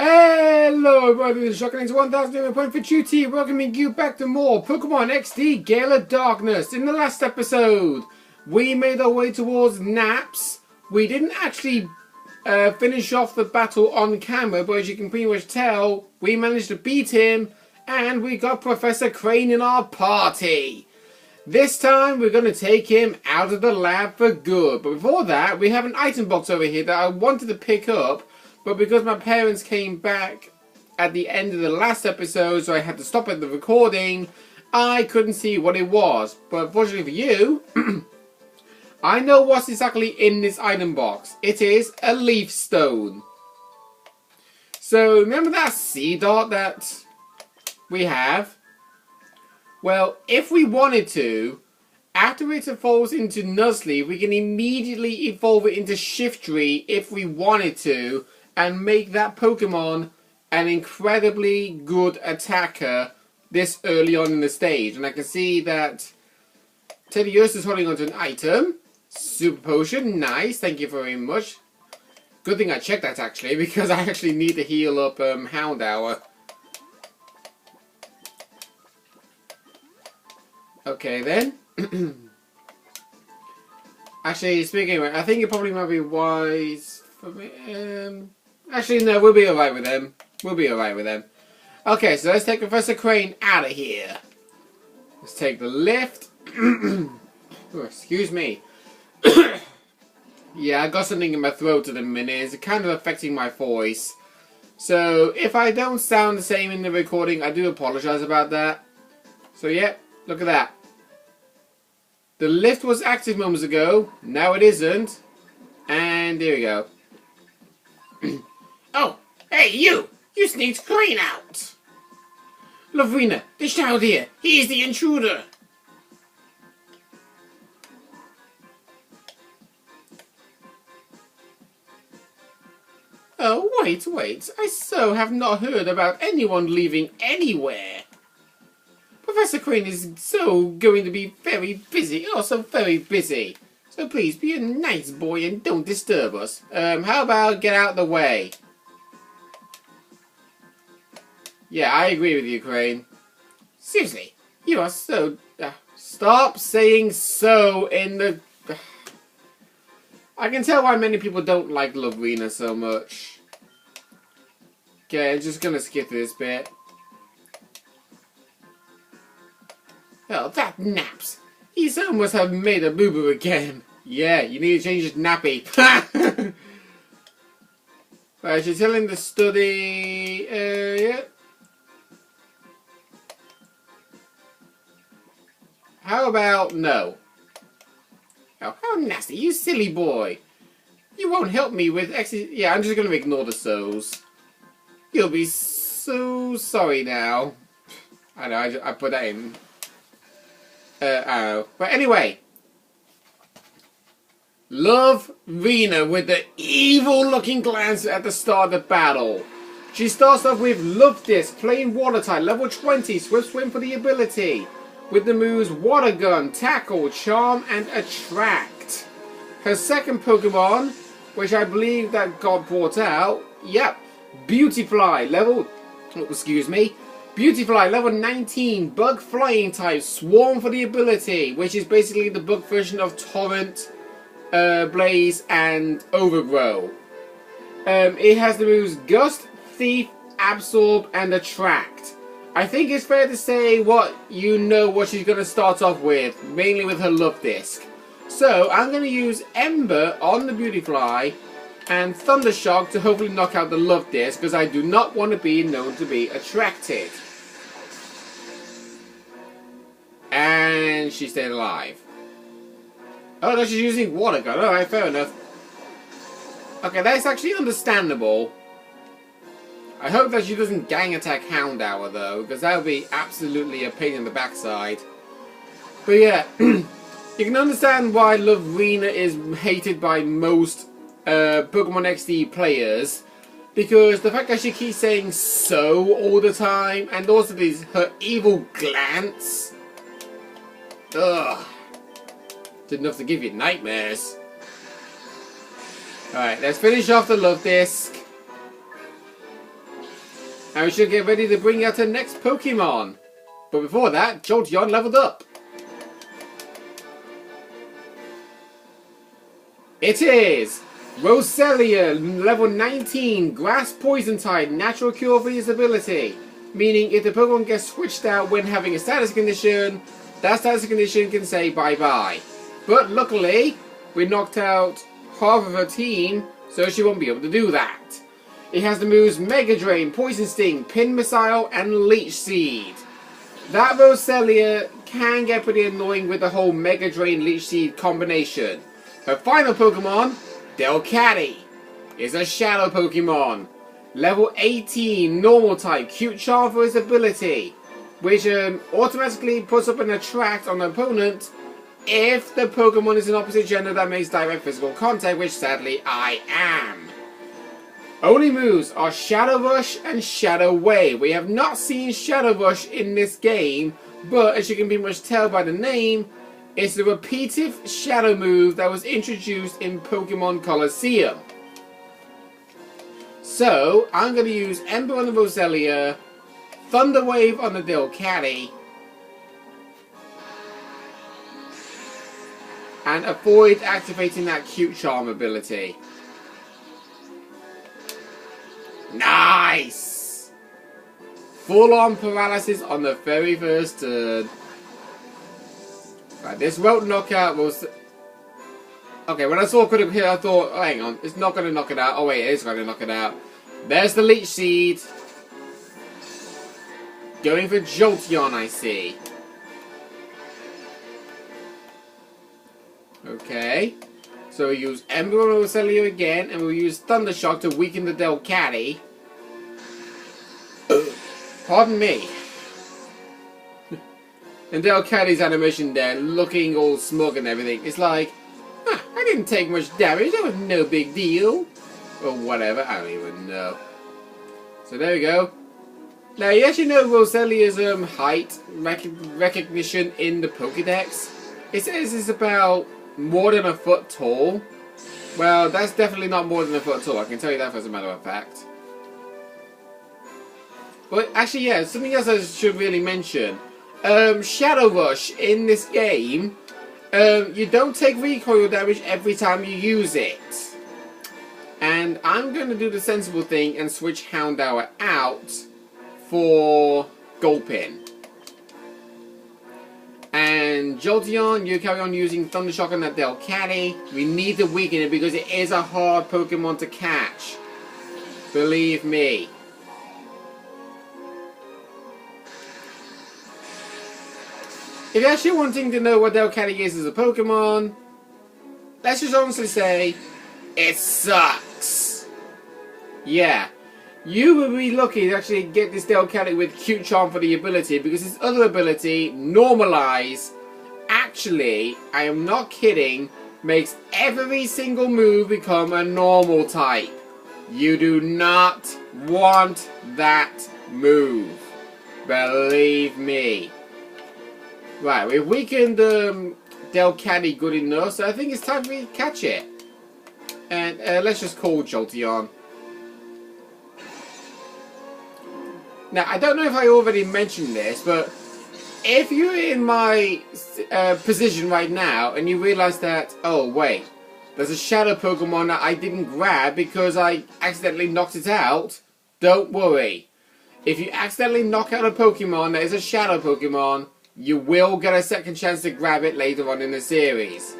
Hello everybody, this is Shotgun 1000 point for duty, welcoming you back to more Pokemon XD Gale of Darkness. In the last episode, we made our way towards Naps. We didn't actually finish off the battle on camera, but as you can pretty much tell, we managed to beat him, and we got Professor Crane in our party. This time, we're going to take him out of the lab for good. But before that, we have an item box over here that I wanted to pick up, but because my parents came back at the end of the last episode, so I had to stop at the recording, I couldn't see what it was. But unfortunately for you, I know what's exactly in this item box. It is a leaf stone. So remember that Seedot that we have? Well, if we wanted to, after it evolves into Nuzleaf, we can immediately evolve it into Shiftry if we wanted to, and make that Pokemon an incredibly good attacker this early on in the stage. And I can see that Teddiursa is holding onto an item. Super Potion, nice, thank you very much. Good thing I checked that actually, because I actually need to heal up Houndour. Okay then. Actually, speaking of it, I think it probably might be wise for me. Actually, no, we'll be alright with them. We'll be alright with them. Okay, so let's take Professor Crane out of here. Let's take the lift. Oh, excuse me. Yeah, I got something in my throat at the minute. It's kind of affecting my voice. So, if I don't sound the same in the recording, I do apologise about that. So, yeah, look at that. The lift was active moments ago. Now it isn't. And there we go. Oh, hey, you! You sneaked Crane out! Rina, dish out here. He's the intruder. Oh, wait. I so have not heard about anyone leaving anywhere. Professor Crane is so going to be very busy. Oh, so very busy. So please, be a nice boy and don't disturb us. How about get out of the way? Yeah, I agree with you, Crane. Seriously, you are so... stop saying so in the... I can tell why many people don't like Rina so much. Okay, I'm just gonna skip this bit. Oh, that Naps. He's almost have made a boo-boo again. Yeah, you need to change his nappy. Right, she's telling the study area. How about no? Oh, how nasty, you silly boy. You won't help me with yeah, I'm just going to ignore the so's. You'll be so sorry now. I know, I put that in. Oh. But anyway. Love Rina with the evil looking glance at the start of the battle. She starts off with Love Disc, plain water type, level 20, Swift Swim for the ability. With the moves Water Gun, Tackle, Charm, and Attract. Her second Pokemon, which I believe that got brought out, yep, Beautifly, level, Beautifly, level 19, Bug Flying type, Swarm for the ability, which is basically the bug version of Torrent, Blaze, and Overgrow. It has the moves Gust, Thief, Absorb, and Attract. I think it's fair to say what she's going to start off with, mainly with her Love Disc. So, I'm going to use Ember on the Beautifly and Thundershock to hopefully knock out the Love Disc, because I do not want to be known to be attracted. And she stayed alive. Oh no, she's using Water Gun. Alright, fair enough. Okay, that's actually understandable. I hope that she doesn't gang attack Houndour though, because that would be absolutely a pain in the backside. But yeah, you can understand why Rina is hated by most Pokemon XD players, because the fact that she keeps saying so all the time, and also her evil glance. Ugh. It's enough to give you nightmares. Alright, let's finish off the Love Disc. And we should get ready to bring out our next Pokemon. But before that, Jolteon leveled up. It is Roselia, level 19, Grass Poison type, natural cure for his ability. Meaning if the Pokemon gets switched out when having a status condition, that status condition can say bye-bye. But luckily, we knocked out half of her team, so she won't be able to do that. It has the moves Mega Drain, Poison Sting, Pin Missile, and Leech Seed. That Roselia can get pretty annoying with the whole Mega Drain Leech Seed combination. Her final Pokemon, Delcatty, is a Shadow Pokemon. Level 18, Normal type, Cute Charm for his ability, which automatically puts up an Attract on the opponent if the Pokemon is an opposite gender that makes direct physical contact, which sadly I am. Only moves are Shadow Rush and Shadow Wave. We have not seen Shadow Rush in this game, but as you can pretty much tell by the name, it's the repetitive Shadow move that was introduced in Pokemon Colosseum. So, I'm going to use Ember on the Roselia, Thunder Wave on the Delcatty, and avoid activating that Cute Charm ability. Nice! Full-on paralysis on the very first turn. Right, this route knockout was... Okay, when I saw critical hit, I thought, oh, hang on, it's not going to knock it out. Oh wait, it is going to knock it out. There's the Leech Seed. Going for Jolteon, I see. Okay. So we'll use Ember on Roselia again, and we'll use Thunder Shock to weaken the Delcatty. Pardon me. And Delcatty's animation there, looking all smug and everything. It's like, I didn't take much damage, that was no big deal. Or whatever, I don't even know. So there we go. Now, you actually know Roselia's height recognition in the Pokédex? It says it's about more than a foot tall. Well, that's definitely not more than a foot tall, I can tell you that as a matter of fact. But actually, yeah, something else I should really mention. Shadow Rush in this game, you don't take recoil damage every time you use it. And I'm going to do the sensible thing and switch Houndour out for Gulpin. And Jolteon, you carry on using Thunder Shock on that Delcatty. We need to weaken it because it is a hard Pokemon to catch. Believe me. If you're actually wanting to know what Delcatty is as a Pokemon, let's just honestly say, it sucks. Yeah. You will be lucky to actually get this Delcatty with Cute Charm for the ability, because its other ability, Normalize, actually, I am not kidding, makes every single move become a normal type. You do not want that move. Believe me. Right, we've weakened Delcatty good enough, so I think it's time for me to catch it. And let's just call Jolteon. Now, I don't know if I already mentioned this, but if you're in my position right now and you realize that, oh wait, there's a Shadow Pokemon that I didn't grab because I accidentally knocked it out, don't worry. If you accidentally knock out a Pokemon that is a Shadow Pokemon, you will get a second chance to grab it later on in the series.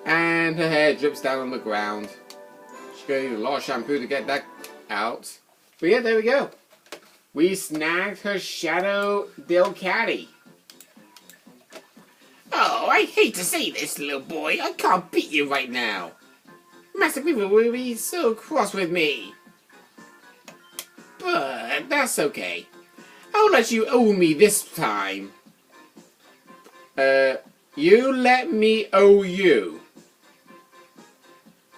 And her hair drips down on the ground. She's going to need a lot of shampoo to get that out. But yeah, there we go. We snagged her Shadow Delcatty. Oh, I hate to say this, little boy. I can't beat you right now. Master Weaver will be so cross with me. But that's okay. I'll let you owe me this time. You let me owe you.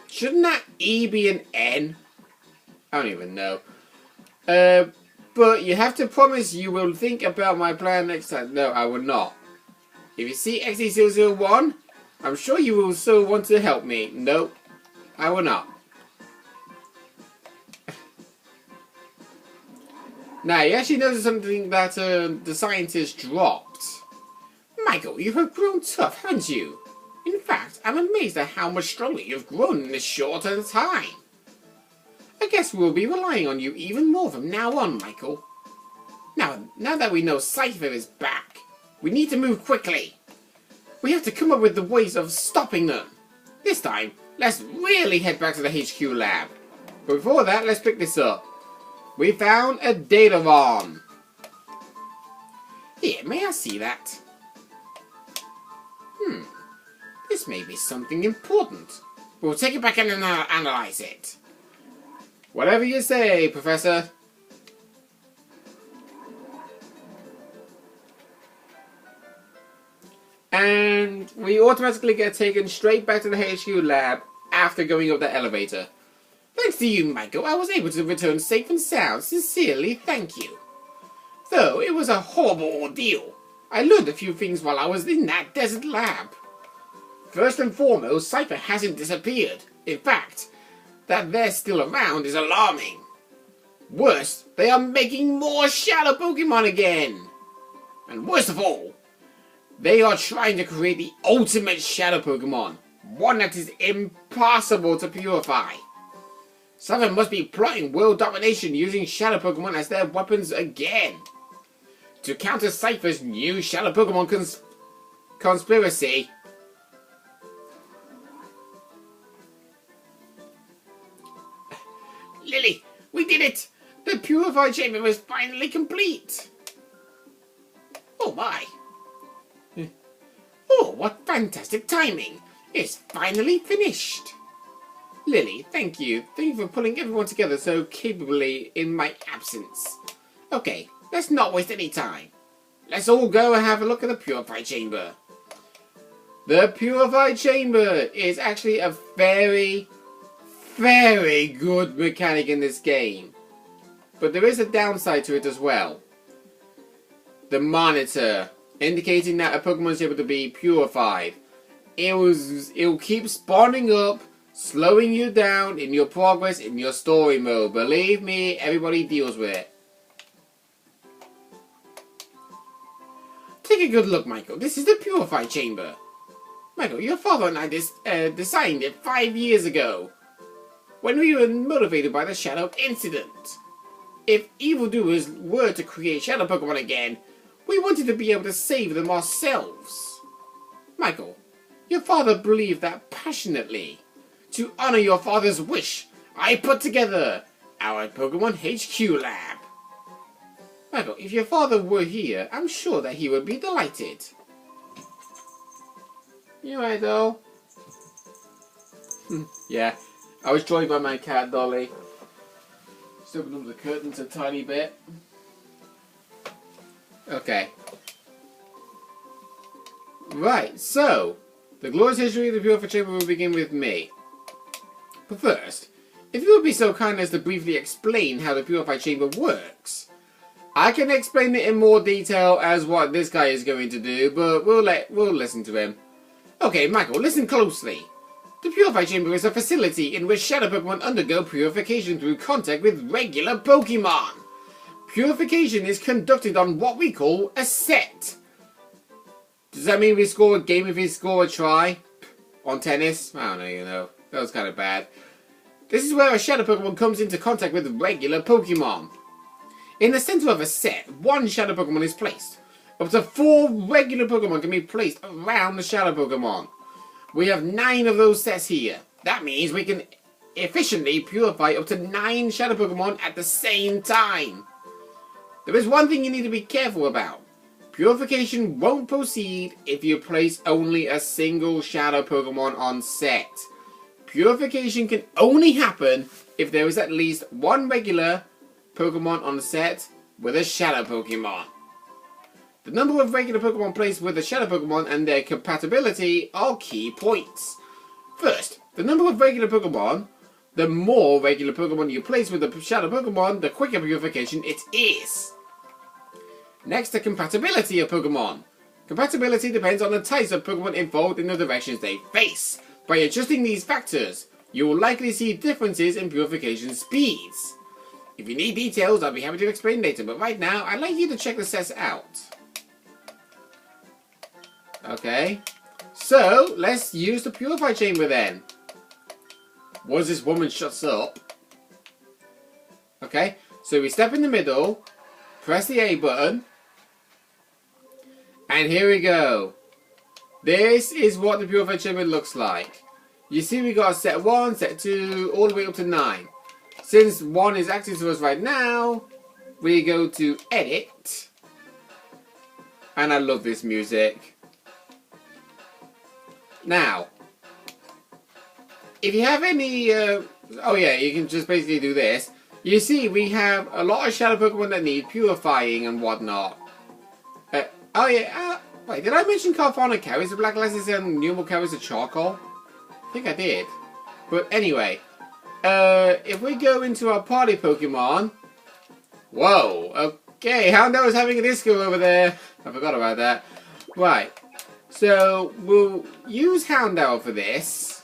Shouldn't that E be an N? I don't even know. But you have to promise you will think about my plan next time. No, I will not. If you see XE001, I'm sure you will still want to help me. Nope, I will not. Now, you actually noticed something that the scientist dropped. Michael, you have grown tough, haven't you? In fact, I'm amazed at how much stronger you've grown in this short time. I guess we'll be relying on you even more from now on, Michael. Now that we know Cipher is back, we need to move quickly. We have to come up with the ways of stopping them. This time, let's really head back to the HQ lab. But before that, let's pick this up. We found a data ROM. Here, may I see that? This may be something important. We'll take it back and analyze it. Whatever you say, Professor. And we automatically get taken straight back to the HQ lab after going up the elevator. Thanks to you, Michael, I was able to return safe and sound. Sincerely, thank you. Though it was a horrible ordeal, I learned a few things while I was in that desert lab. First and foremost, Cipher hasn't disappeared. In fact, that they're still around is alarming. Worse, they are making more shadow Pokemon again. And worst of all, they are trying to create the ultimate shadow Pokemon, one that is impossible to purify. Cipher must be plotting world domination using shadow Pokemon as their weapons again. To counter Cipher's new shadow Pokemon conspiracy, Lily, we did it! The purified chamber is finally complete! Oh my! Oh, what fantastic timing! It's finally finished! Lily, thank you. Thank you for pulling everyone together so capably in my absence. Okay, let's not waste any time. Let's all go and have a look at the purified chamber. The purified chamber is actually a very good mechanic in this game. But there is a downside to it as well. The monitor, indicating that a Pokemon is able to be purified. It'll keep spawning up, slowing you down in your progress in your story mode. Believe me, everybody deals with it. Take a good look, Michael. This is the purified chamber. Michael, your father and I designed it 5 years ago, when we were motivated by the Shadow incident. If evildoers were to create Shadow Pokemon again, we wanted to be able to save them ourselves. Michael, your father believed that passionately. To honor your father's wish, I put together our Pokemon HQ lab. Michael, if your father were here, I'm sure that he would be delighted. You right, though? Yeah, I was joined by my cat, Dolly. Just open up the curtains a tiny bit. Okay. Right, so, the glorious history of the Purified Chamber will begin with me. But first, if you would be so kind as to briefly explain how the Purified Chamber works. I can explain it in more detail as what this guy is going to do, but we'll listen to him. Okay, Michael, listen closely. The Purified Chamber is a facility in which Shadow Pokemon undergo purification through contact with regular Pokemon. Purification is conducted on what we call a set. Does that mean we score a game if we score a try? On tennis? I don't know, you know. That was kind of bad. This is where a Shadow Pokemon comes into contact with regular Pokemon. In the center of a set, one Shadow Pokemon is placed. Up to 4 regular Pokemon can be placed around the Shadow Pokemon. We have 9 of those sets here. That means we can efficiently purify up to 9 Shadow Pokemon at the same time. There is one thing you need to be careful about. Purification won't proceed if you place only a single Shadow Pokemon on set. Purification can only happen if there is at least 1 regular Pokemon on the set with a Shadow Pokemon. The number of regular Pokemon placed with a Shadow Pokemon and their compatibility are key points. First, the number of regular Pokemon. The more regular Pokemon you place with the Shadow Pokemon, the quicker purification it is. Next, the compatibility of Pokemon. Compatibility depends on the types of Pokemon involved in the directions they face. By adjusting these factors, you will likely see differences in purification speeds. If you need details, I'll be happy to explain later, but right now, I'd like you to check the sets out. Okay, so let's use the Purify Chamber then. Once this woman shuts up. Okay, so we step in the middle, press the A button, and here we go. This is what the Purify Chamber looks like. You see we got set 1, set 2, all the way up to 9. Since 1 is active to us right now, we go to Edit. And I love this music. Now, if you have any... oh yeah, you can just basically do this. You see, we have a lot of Shadow Pokemon that need purifying and whatnot. Oh yeah, wait, did I mention Carphonic carries the black glasses and Numel carries the charcoal? I think I did. But anyway, if we go into our party Pokemon... Whoa, okay, Houndour is having a disco over there. I forgot about that. Right, so we'll use Houndour for this.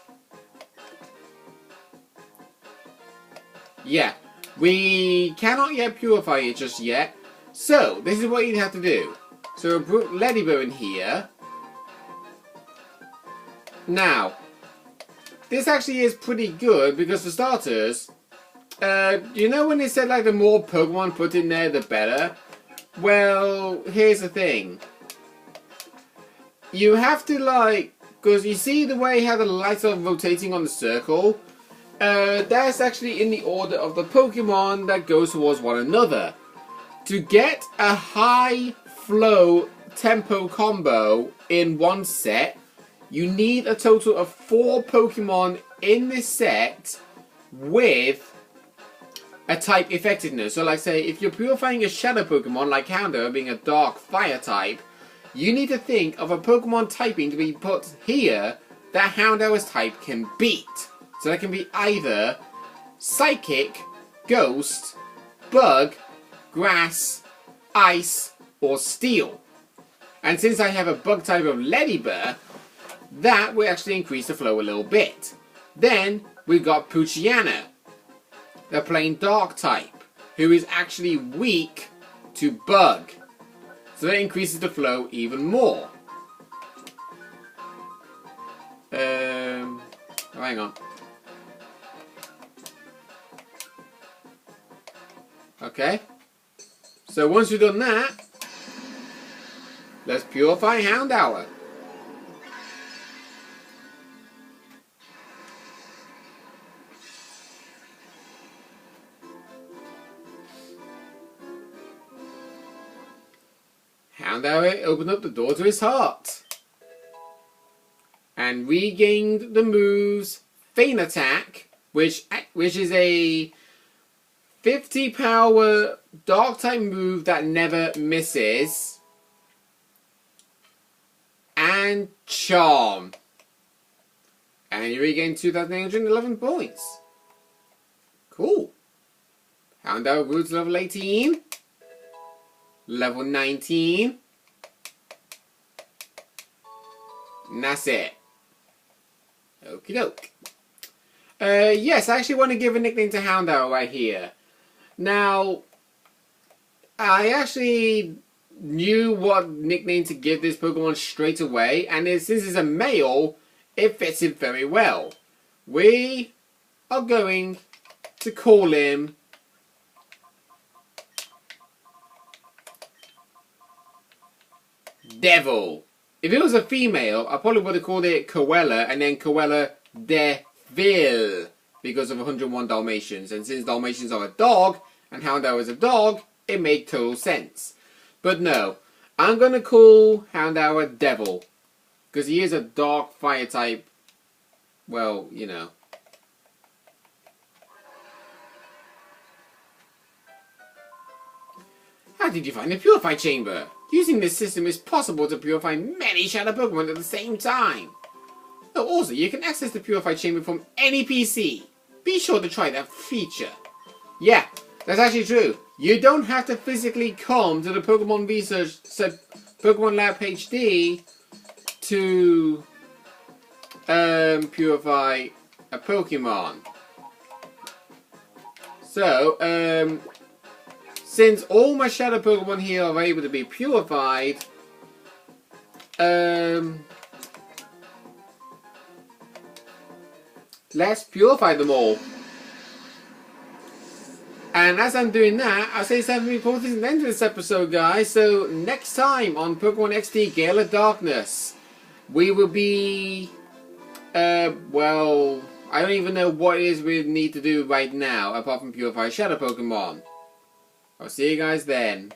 Yeah, we cannot yet purify it just yet. So, this is what you have to do. So we'll put Ladybird in here. Now, this actually is pretty good because for starters, you know when they said like the more Pokemon put in there the better? Well, here's the thing. You have to like, because you see the way how the lights are rotating on the circle? That's actually in the order of the Pokemon that goes towards one another. To get a high flow tempo combo in one set, you need a total of 4 Pokemon in this set with a type effectiveness. So like say, if you're purifying a Shadow Pokemon like Houndour being a Dark Fire type, you need to think of a Pokemon typing to be put here that Houndour's type can beat. So that can be either Psychic, Ghost, Bug, Grass, Ice, or Steel. And since I have a Bug type of Ladybird, that will actually increase the flow a little bit. Then we've got Poochyena, the plain Dark type, who is actually weak to Bug. So that increases the flow even more. Oh, hang on. Okay. So once we've done that, let's purify Houndour. Houndour opened up the door to his heart and regained the moves Feint Attack, which is a 50 power Dark type move that never misses, and Charm. And you regain 2,811 points. Cool. Houndour grew to level 18. Level 19. And that's it. Okie doke. Yes, I actually want to give a nickname to Houndour right here. Now, I actually knew what nickname to give this Pokemon straight away, and since it's a male, it fits him very well. We are going to call him Devil. If it was a female, I probably would have called it Coella and then Coella Devil because of 101 Dalmatians. And since Dalmatians are a dog and Houndour is a dog, it made total sense. But no, I'm going to call Houndour Devil because he is a dark fire type. Well, you know. How did you find the Purify Chamber? Using this system is possible to purify many Shadow Pokemon at the same time. Oh, also, you can access the Purify Chamber from any PC. Be sure to try that feature. Yeah, that's actually true. You don't have to physically come to the Pokemon Research Pokemon Lab HD to purify a Pokemon. So, since all my Shadow Pokemon here are able to be purified, let's purify them all. And as I'm doing that, I'll say something important at the end of this episode, guys. So, next time on Pokemon XD Gale of Darkness, we will be... well, I don't even know what it is we need to do right now, apart from purify Shadow Pokemon. I'll see you guys then.